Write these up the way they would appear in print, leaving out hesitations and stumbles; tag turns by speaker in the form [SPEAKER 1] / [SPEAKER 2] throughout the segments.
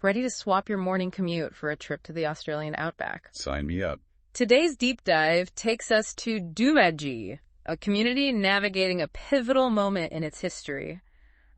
[SPEAKER 1] Ready to swap your morning commute for a trip to the Australian outback?
[SPEAKER 2] Sign me up.
[SPEAKER 1] Today's deep dive takes us to Doomadgee, a community navigating a pivotal moment in its history.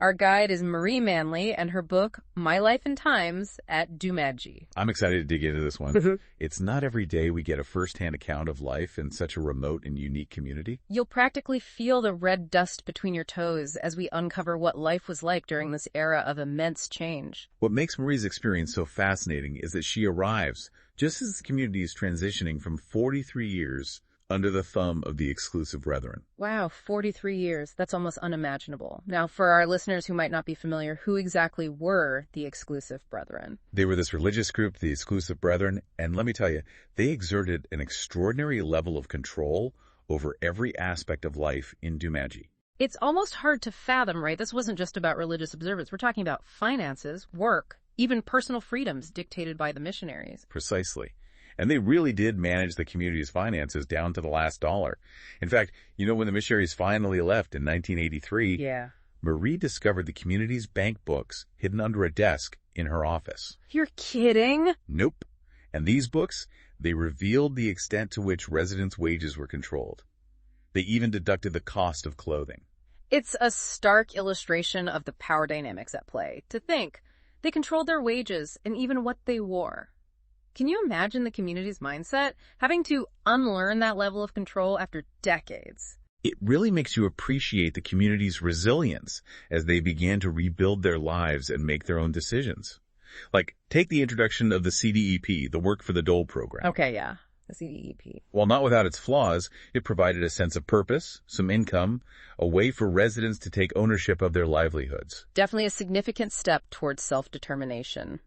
[SPEAKER 1] Our guide is Maree Manly and her book, My Life and Times at Doomadgee.
[SPEAKER 2] I'm excited to dig into this one. It's not every day we get a first-hand account of life in such a remote and unique community.
[SPEAKER 1] You'll practically feel the red dust between your toes as we uncover what life was like during this era of immense change.
[SPEAKER 2] What makes Maree's experience so fascinating is that she arrives just as the community is transitioning from 43 years under the thumb of the exclusive brethren.
[SPEAKER 1] Wow, 43 years. That's almost unimaginable. Now, for our listeners who might not be familiar, who exactly were the exclusive brethren?
[SPEAKER 2] They were this religious group, the exclusive brethren, and let me tell you, they exerted an extraordinary level of control over every aspect of life in Doomadgee.
[SPEAKER 1] It's almost hard to fathom, right? This wasn't just about religious observance. We're talking about finances, work, even personal freedoms dictated by the missionaries.
[SPEAKER 2] Precisely. And they really did manage the community's finances down to the last dollar. In fact, when the missionaries finally left in 1983, Maree discovered the community's bank books hidden under a desk in her office.
[SPEAKER 1] You're kidding?
[SPEAKER 2] Nope. And these books, they revealed the extent to which residents' wages were controlled. They even deducted the cost of clothing.
[SPEAKER 1] It's a stark illustration of the power dynamics at play. To think, they controlled their wages and even what they wore. Can you imagine the community's mindset, having to unlearn that level of control after decades?
[SPEAKER 2] It really makes you appreciate the community's resilience as they began to rebuild their lives and make their own decisions. Like, take the introduction of the CDEP, the Work for the Dole program.
[SPEAKER 1] Okay, yeah, the CDEP.
[SPEAKER 2] While not without its flaws, it provided a sense of purpose, some income, a way for residents to take ownership of their livelihoods.
[SPEAKER 1] Definitely a significant step towards self-determination.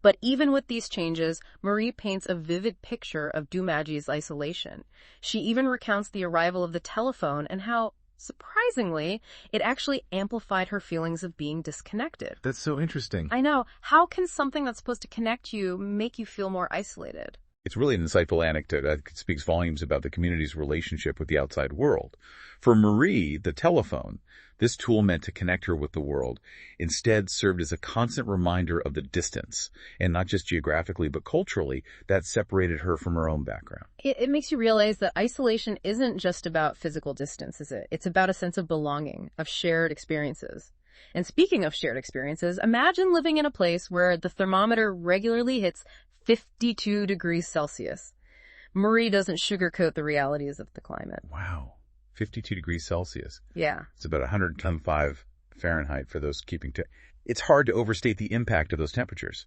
[SPEAKER 1] But even with these changes, Maree paints a vivid picture of Doomadgee's isolation. She even recounts the arrival of the telephone and how, surprisingly, it actually amplified her feelings of being disconnected.
[SPEAKER 2] That's so interesting.
[SPEAKER 1] I know. How can something that's supposed to connect you make you feel more isolated?
[SPEAKER 2] It's really an insightful anecdote that speaks volumes about the community's relationship with the outside world. For Maree, the telephone, this tool meant to connect her with the world, instead served as a constant reminder of the distance, and not just geographically but culturally, that separated her from her own background.
[SPEAKER 1] It makes you realize that isolation isn't just about physical distance, is it? It's about a sense of belonging, of shared experiences. And speaking of shared experiences, imagine living in a place where the thermometer regularly hits 52 degrees Celsius. Maree doesn't sugarcoat the realities of the climate.
[SPEAKER 2] Wow. 52 degrees Celsius.
[SPEAKER 1] Yeah.
[SPEAKER 2] It's about 105 Fahrenheit for those keeping It's hard to overstate the impact of those temperatures.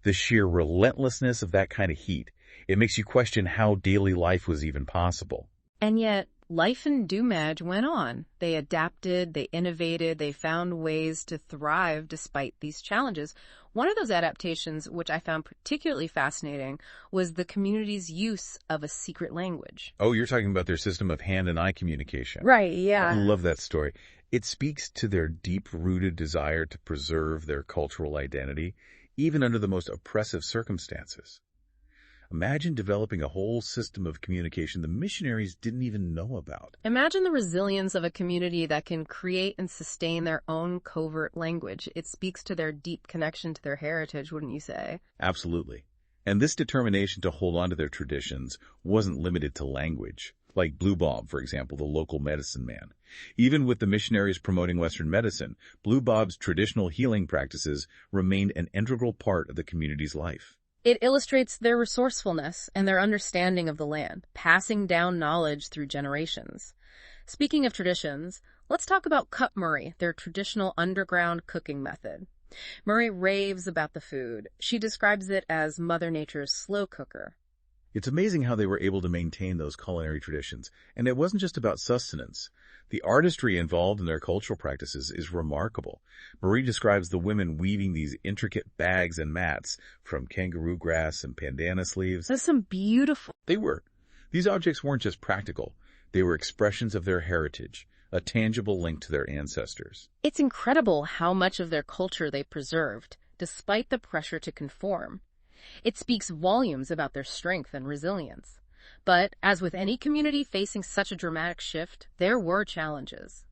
[SPEAKER 2] The sheer relentlessness of that kind of heat, it makes you question how daily life was even possible.
[SPEAKER 1] And yet, life in Doomadgee went on. They adapted, they innovated, they found ways to thrive despite these challenges. One of those adaptations, which I found particularly fascinating, was the community's use of a secret language.
[SPEAKER 2] Oh, you're talking about their system of hand and eye communication.
[SPEAKER 1] Right, yeah.
[SPEAKER 2] I love that story. It speaks to their deep-rooted desire to preserve their cultural identity, even under the most oppressive circumstances. Imagine developing a whole system of communication the missionaries didn't even know about.
[SPEAKER 1] Imagine the resilience of a community that can create and sustain their own covert language. It speaks to their deep connection to their heritage, wouldn't you say?
[SPEAKER 2] Absolutely. And this determination to hold on to their traditions wasn't limited to language. Like Blue Bob, for example, the local medicine man. Even with the missionaries promoting Western medicine, Blue Bob's traditional healing practices remained an integral part of the community's life.
[SPEAKER 1] It illustrates their resourcefulness and their understanding of the land, passing down knowledge through generations. Speaking of traditions, let's talk about cutmurray, their traditional underground cooking method. Maree raves about the food. She describes it as Mother Nature's slow cooker.
[SPEAKER 2] It's amazing how they were able to maintain those culinary traditions, and it wasn't just about sustenance. The artistry involved in their cultural practices is remarkable. Maree describes the women weaving these intricate bags and mats from kangaroo grass and pandanus leaves.
[SPEAKER 1] That's some beautiful...
[SPEAKER 2] They were. These objects weren't just practical. They were expressions of their heritage, a tangible link to their ancestors.
[SPEAKER 1] It's incredible how much of their culture they preserved, despite the pressure to conform. It speaks volumes about their strength and resilience. But, as with any community facing such a dramatic shift, there were challenges.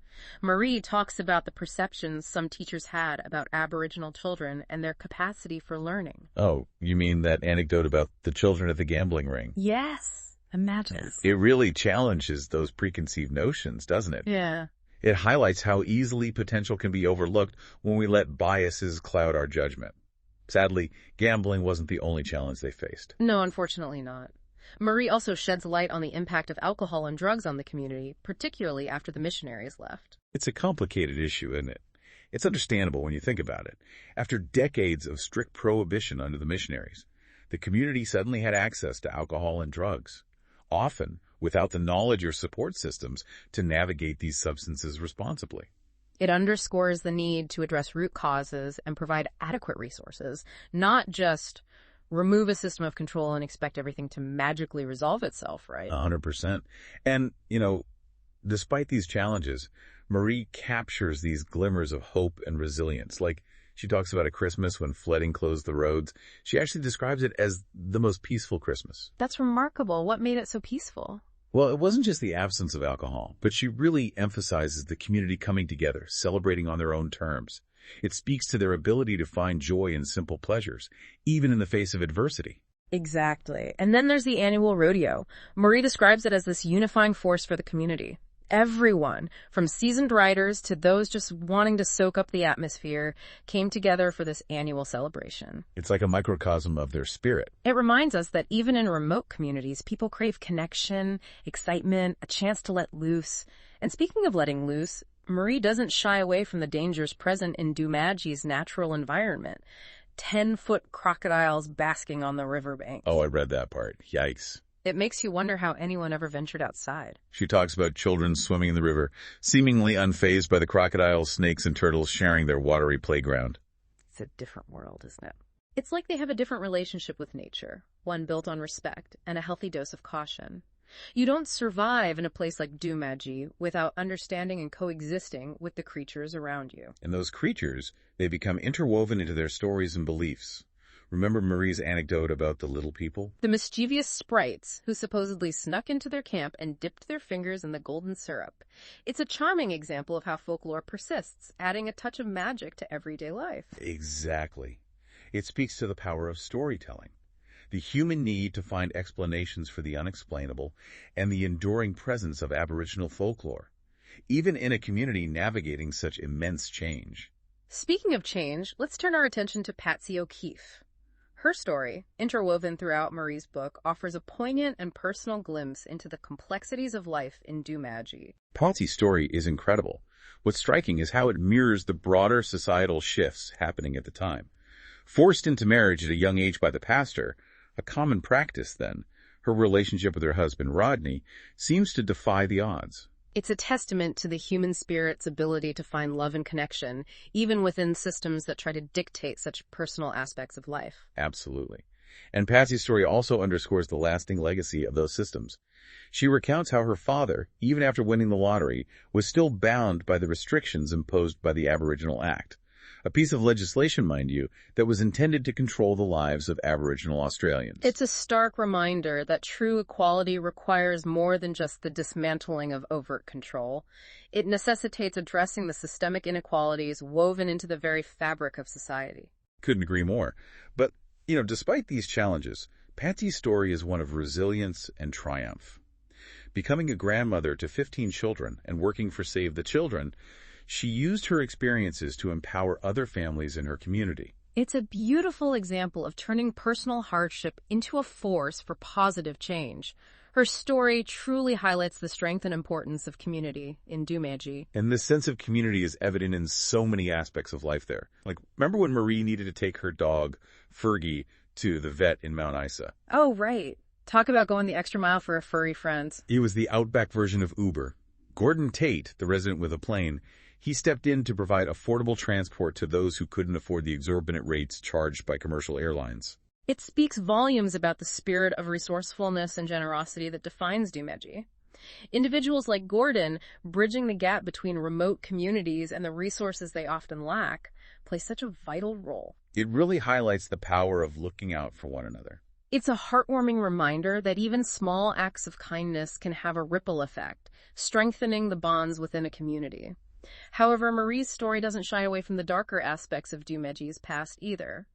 [SPEAKER 1] Maree talks about the perceptions some teachers had about Aboriginal children and their capacity for learning.
[SPEAKER 2] Oh, you mean that anecdote about the children at the gambling ring?
[SPEAKER 1] Yes, imagine.
[SPEAKER 2] It really challenges those preconceived notions, doesn't it?
[SPEAKER 1] Yeah.
[SPEAKER 2] It highlights how easily potential can be overlooked when we let biases cloud our judgment. Sadly, gambling wasn't the only challenge they faced.
[SPEAKER 1] No, unfortunately not. Maree also sheds light on the impact of alcohol and drugs on the community, particularly after the missionaries left.
[SPEAKER 2] It's a complicated issue, isn't it? It's understandable when you think about it. After decades of strict prohibition under the missionaries, the community suddenly had access to alcohol and drugs, often without the knowledge or support systems to navigate these substances responsibly.
[SPEAKER 1] It underscores the need to address root causes and provide adequate resources, not just remove a system of control and expect everything to magically resolve itself, right?
[SPEAKER 2] 100%. And, despite these challenges, Maree captures these glimmers of hope and resilience. Like, she talks about a Christmas when flooding closed the roads. She actually describes it as the most peaceful Christmas.
[SPEAKER 1] That's remarkable. What made it so peaceful?
[SPEAKER 2] Well, it wasn't just the absence of alcohol, but she really emphasizes the community coming together, celebrating on their own terms. It speaks to their ability to find joy in simple pleasures, even in the face of adversity.
[SPEAKER 1] Exactly. And then there's the annual rodeo. Maree describes it as this unifying force for the community. Everyone, from seasoned riders to those just wanting to soak up the atmosphere, came together for this annual celebration.
[SPEAKER 2] It's like a microcosm of their spirit.
[SPEAKER 1] It reminds us that even in remote communities, people crave connection, excitement, a chance to let loose. And speaking of letting loose, Maree doesn't shy away from the dangers present in Doomadgee's natural environment. 10-foot crocodiles basking on the riverbanks.
[SPEAKER 2] Oh, I read that part. Yikes.
[SPEAKER 1] It makes you wonder how anyone ever ventured outside.
[SPEAKER 2] She talks about children swimming in the river, seemingly unfazed by the crocodiles, snakes, and turtles sharing their watery playground.
[SPEAKER 1] It's a different world, isn't it? It's like they have a different relationship with nature, one built on respect and a healthy dose of caution. You don't survive in a place like Doomadgee without understanding and coexisting with the creatures around you.
[SPEAKER 2] And those creatures, they become interwoven into their stories and beliefs. Remember Maree's anecdote about the little people?
[SPEAKER 1] The mischievous sprites who supposedly snuck into their camp and dipped their fingers in the golden syrup. It's a charming example of how folklore persists, adding a touch of magic to everyday life.
[SPEAKER 2] Exactly. It speaks to the power of storytelling, the human need to find explanations for the unexplainable, and the enduring presence of Aboriginal folklore, even in a community navigating such immense change.
[SPEAKER 1] Speaking of change, let's turn our attention to Patsy O'Keefe. Her story, interwoven throughout Maree's book, offers a poignant and personal glimpse into the complexities of life in Doomadgee.
[SPEAKER 2] Patsy's story is incredible. What's striking is how it mirrors the broader societal shifts happening at the time. Forced into marriage at a young age by the pastor, a common practice then, her relationship with her husband Rodney seems to defy the odds.
[SPEAKER 1] It's a testament to the human spirit's ability to find love and connection, even within systems that try to dictate such personal aspects of life.
[SPEAKER 2] Absolutely. And Patsy's story also underscores the lasting legacy of those systems. She recounts how her father, even after winning the lottery, was still bound by the restrictions imposed by the Aboriginal Act. A piece of legislation, mind you, that was intended to control the lives of Aboriginal Australians.
[SPEAKER 1] It's a stark reminder that true equality requires more than just the dismantling of overt control. It necessitates addressing the systemic inequalities woven into the very fabric of society.
[SPEAKER 2] Couldn't agree more. But, despite these challenges, Patsy's story is one of resilience and triumph. Becoming a grandmother to 15 children and working for Save the Children, she used her experiences to empower other families in her community.
[SPEAKER 1] It's a beautiful example of turning personal hardship into a force for positive change. Her story truly highlights the strength and importance of community in Doomadgee.
[SPEAKER 2] And this sense of community is evident in so many aspects of life there. Like, remember when Maree needed to take her dog, Fergie, to the vet in Mount Isa?
[SPEAKER 1] Oh, right. Talk about going the extra mile for a furry friend.
[SPEAKER 2] It was the outback version of Uber. Gordon Tate, the resident with a plane, he stepped in to provide affordable transport to those who couldn't afford the exorbitant rates charged by commercial airlines.
[SPEAKER 1] It speaks volumes about the spirit of resourcefulness and generosity that defines Doomadgee. Individuals like Gordon, bridging the gap between remote communities and the resources they often lack, play such a vital role.
[SPEAKER 2] It really highlights the power of looking out for one another.
[SPEAKER 1] It's a heartwarming reminder that even small acts of kindness can have a ripple effect, strengthening the bonds within a community. However, Maree's story doesn't shy away from the darker aspects of Doomadgee's past either.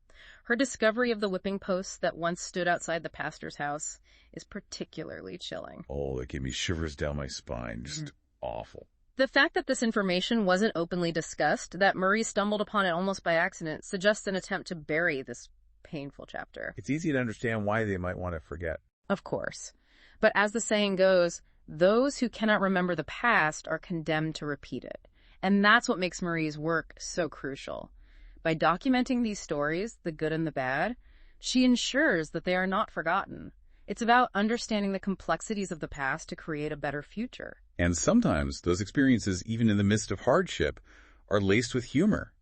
[SPEAKER 1] Her discovery of the whipping posts that once stood outside the pastor's house is particularly chilling.
[SPEAKER 2] Oh, that gave me shivers down my spine. Just awful.
[SPEAKER 1] The fact that this information wasn't openly discussed, that Maree stumbled upon it almost by accident, suggests an attempt to bury this painful chapter.
[SPEAKER 2] It's easy to understand why they might want to forget.
[SPEAKER 1] Of course. But as the saying goes, those who cannot remember the past are condemned to repeat it. And that's what makes Maree's work so crucial. By documenting these stories, the good and the bad, she ensures that they are not forgotten. It's about understanding the complexities of the past to create a better future.
[SPEAKER 2] And sometimes those experiences, even in the midst of hardship, are laced with humor.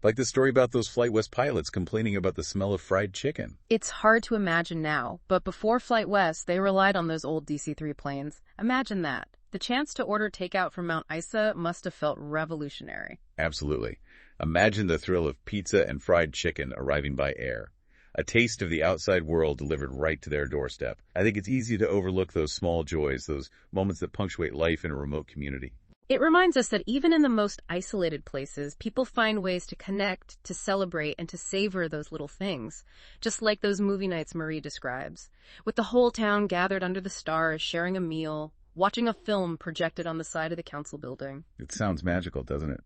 [SPEAKER 2] Like the story about those Flight West pilots complaining about the smell of fried chicken.
[SPEAKER 1] It's hard to imagine now, but before Flight West, they relied on those old DC-3 planes. Imagine that. The chance to order takeout from Mount Isa must have felt revolutionary.
[SPEAKER 2] Absolutely. Imagine the thrill of pizza and fried chicken arriving by air. A taste of the outside world delivered right to their doorstep. I think it's easy to overlook those small joys, those moments that punctuate life in a remote community.
[SPEAKER 1] It reminds us that even in the most isolated places, people find ways to connect, to celebrate, and to savor those little things, just like those movie nights Maree describes, with the whole town gathered under the stars, sharing a meal, watching a film projected on the side of the council building.
[SPEAKER 2] It sounds magical, doesn't it?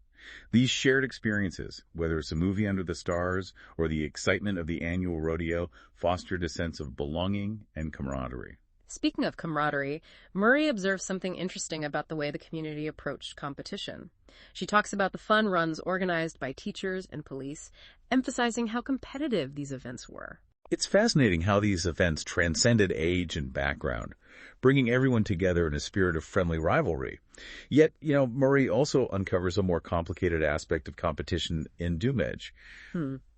[SPEAKER 2] These shared experiences, whether it's a movie under the stars or the excitement of the annual rodeo, fostered a sense of belonging and camaraderie.
[SPEAKER 1] Speaking of camaraderie, Maree observes something interesting about the way the community approached competition. She talks about the fun runs organized by teachers and police, emphasizing how competitive these events were.
[SPEAKER 2] It's fascinating how these events transcended age and background, bringing everyone together in a spirit of friendly rivalry. Yet, Maree also uncovers a more complicated aspect of competition in Doomadgee.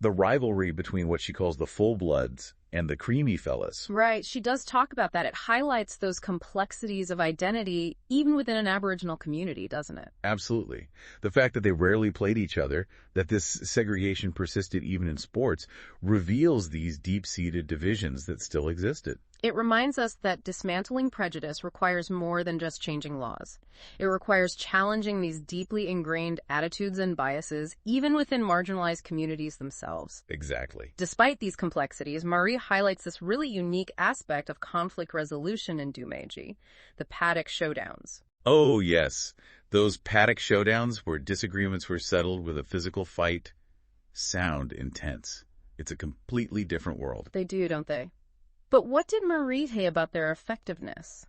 [SPEAKER 2] The rivalry between what she calls the full-bloods and the creamy fellas.
[SPEAKER 1] Right, she does talk about that. It highlights those complexities of identity, even within an Aboriginal community, doesn't it?
[SPEAKER 2] Absolutely. The fact that they rarely played each other, that this segregation persisted even in sports, reveals these deep-seated divisions that still existed.
[SPEAKER 1] It reminds us that dismantling prejudice requires more than just changing laws. It requires challenging these deeply ingrained attitudes and biases, even within marginalized communities themselves.
[SPEAKER 2] Exactly.
[SPEAKER 1] Despite these complexities, Maree highlights this really unique aspect of conflict resolution in Doomadgee, the paddock showdowns.
[SPEAKER 2] Oh, yes. Those paddock showdowns where disagreements were settled with a physical fight sound intense. It's a completely different world.
[SPEAKER 1] They do, don't they? But what did Maree say about their effectiveness?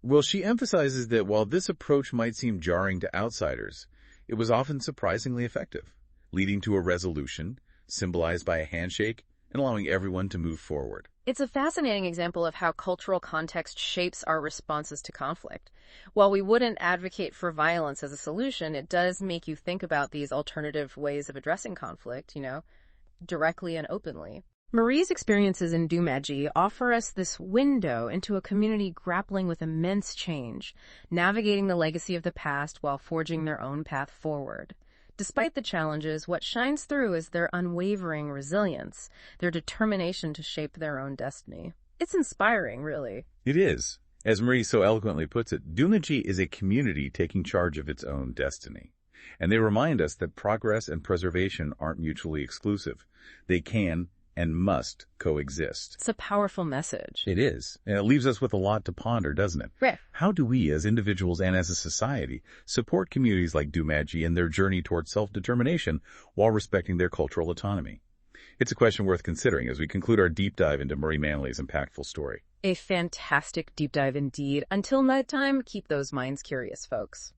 [SPEAKER 2] Well, she emphasizes that while this approach might seem jarring to outsiders, it was often surprisingly effective, leading to a resolution, symbolized by a handshake, and allowing everyone to move forward.
[SPEAKER 1] It's a fascinating example of how cultural context shapes our responses to conflict. While we wouldn't advocate for violence as a solution, it does make you think about these alternative ways of addressing conflict, directly and openly. Maree's experiences in Doomadgee offer us this window into a community grappling with immense change, navigating the legacy of the past while forging their own path forward. Despite the challenges, what shines through is their unwavering resilience, their determination to shape their own destiny. It's inspiring, really.
[SPEAKER 2] It is. As Maree so eloquently puts it, Doomadgee is a community taking charge of its own destiny. And they remind us that progress and preservation aren't mutually exclusive. They can and must coexist.
[SPEAKER 1] It's a powerful message.
[SPEAKER 2] It is. And it leaves us with a lot to ponder, doesn't it?
[SPEAKER 1] Right.
[SPEAKER 2] How do we, as individuals and as a society, support communities like Doomadgee in their journey towards self-determination while respecting their cultural autonomy? It's a question worth considering as we conclude our deep dive into Maree Manly's impactful story.
[SPEAKER 1] A fantastic deep dive indeed. Until nighttime, keep those minds curious, folks.